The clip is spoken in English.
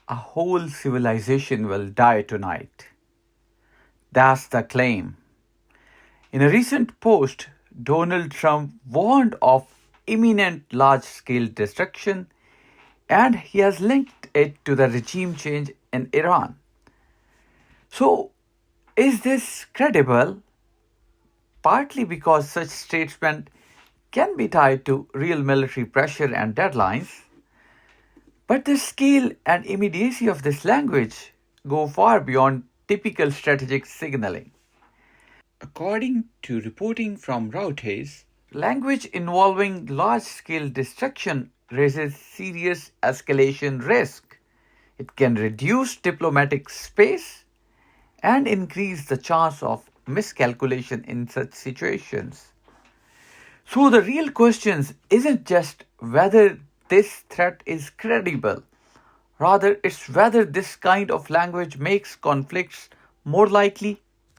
A whole civilization will die tonight. That's the claim. In a recent post, Donald Trump warned of imminent large scale destruction and he has linked it to the regime change in Iran. So, is this credible? Partly because such statements can be tied to real military pressure and deadlines, but the scale and immediacy of this language go far beyond typical strategic signaling. According to reporting from Reuters, language involving large scale destruction raises serious escalation risk. It can reduce diplomatic space and increase the chance of miscalculation in such situations. So the real question isn't just whether this threat is credible, rather, it's whether this kind of language makes conflicts more likely